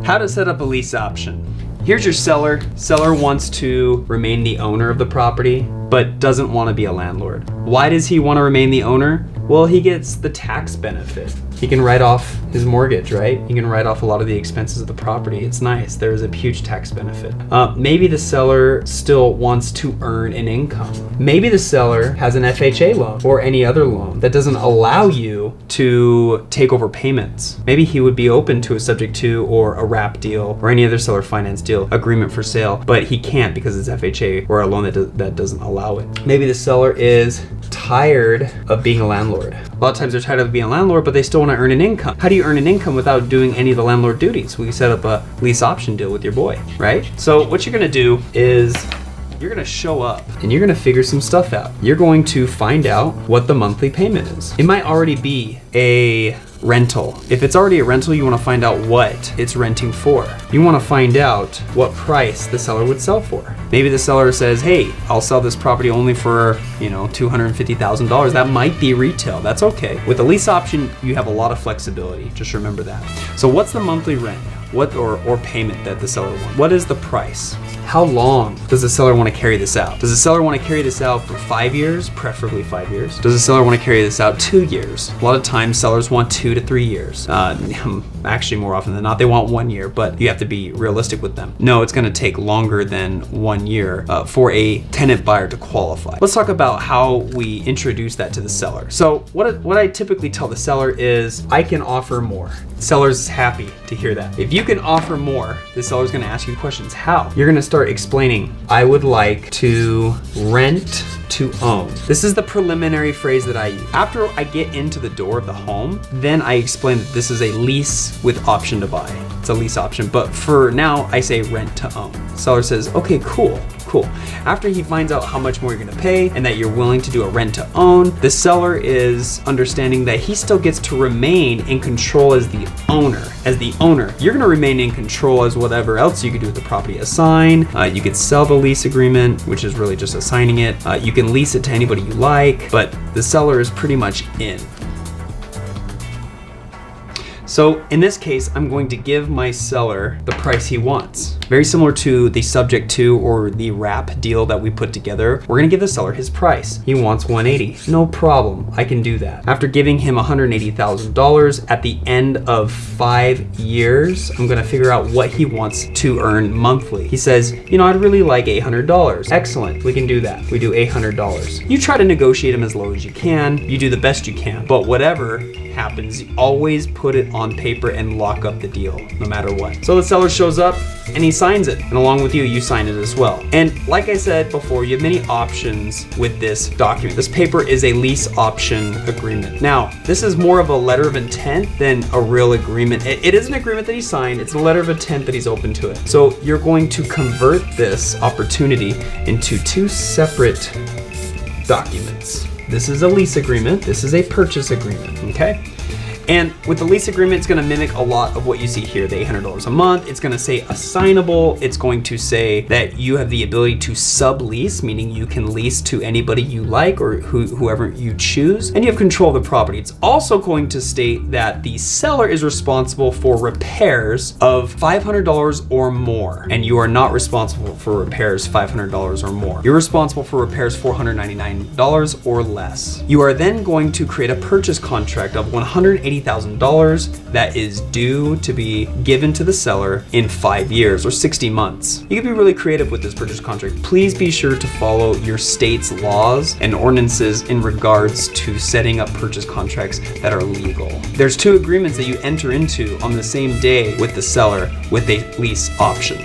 How to set up a lease option. Here's your seller. Seller wants to remain the owner of the property, but doesn't want to be a landlord. Why does he want to remain the owner? Well, he gets the tax benefit. He can write off his mortgage, right? He can write off a lot of the expenses of the property. It's nice. There is a huge tax benefit. Maybe the seller still wants to earn an income. Maybe the seller has an FHA loan or any other loan that doesn't allow you to take over payments. Maybe he would be open to a subject to or a wrap deal or any other seller finance deal, agreement for sale, but he can't because it's FHA or a loan that doesn't allow it. Maybe the seller is tired of being a landlord. A lot of times they're tired of being a landlord, but they still want to earn an income. How do you earn an income without doing any of the landlord duties? We set up a lease option deal with your boy, right? So what you're gonna do is you're gonna show up and you're gonna figure some stuff out. You're going to find out what the monthly payment is. It might already be a rental. If it's already a rental, you wanna find out what it's renting for. You wanna find out what price the seller would sell for. Maybe the seller says, hey, I'll sell this property only for, $250,000. That might be retail, that's okay. With a lease option, you have a lot of flexibility, just remember that. So what's the monthly rent? What or payment that the seller wants? What is the price? How long does the seller want to carry this out? Does the seller want to carry this out for 5 years, preferably 5 years? Does the seller want to carry this out 2 years? A lot of times sellers want 2 to 3 years. Actually, more often than not, they want 1 year, but you have to be realistic with them. No, it's going to take longer than 1 year for a tenant buyer to qualify. Let's talk about how we introduce that to the seller. So what I typically tell the seller is, I can offer more. The seller's happy to hear that. If you can offer more, the seller's gonna ask you questions. How? You're gonna start explaining, I would like to rent to own. This is the preliminary phrase that I use. After I get into the door of the home, then I explain that this is a lease with option to buy. It's a lease option, but for now, I say rent to own. Seller says, okay, cool. After he finds out how much more you're gonna pay and that you're willing to do a rent to own, the seller is understanding that he still gets to remain in control as the owner. As the owner, you're gonna remain in control as whatever else you could do with the property. Assign, you could sell the lease agreement, which is really just assigning it. You can lease it to anybody you like, but the seller is pretty much in. So in this case, I'm going to give my seller the price he wants. Very similar to the subject to or the wrap deal that we put together. We're gonna give the seller his price. He wants $180. No problem, I can do that. After giving him $180,000, at the end of 5 years, I'm gonna figure out what he wants to earn monthly. He says, I'd really like $800. Excellent, we can do that. We do $800. You try to negotiate him as low as you can. You do the best you can, but whatever happens, you always put it on paper and lock up the deal, no matter what. So the seller shows up and he signs it, and along with you sign it as well. And like I said before, you have many options with this document. This paper is a lease option agreement. Now, this is more of a letter of intent than a real agreement. It is an agreement that he signed. It's a letter of intent that he's open to it. So you're going to convert this opportunity into 2 separate documents. This is a lease agreement. This is a purchase agreement, okay? And with the lease agreement, it's gonna mimic a lot of what you see here, the $800 a month. It's gonna say assignable. It's going to say that you have the ability to sublease, meaning you can lease to anybody you like or whoever you choose, and you have control of the property. It's also going to state that the seller is responsible for repairs of $500 or more, and you are not responsible for repairs $500 or more. You're responsible for repairs $499 or less. You are then going to create a purchase contract of $180,000 that is due to be given to the seller in 5 years or 60 months. You can be really creative with this purchase contract. Please be sure to follow your state's laws and ordinances in regards to setting up purchase contracts that are legal. There's 2 agreements that you enter into on the same day with the seller with a lease option.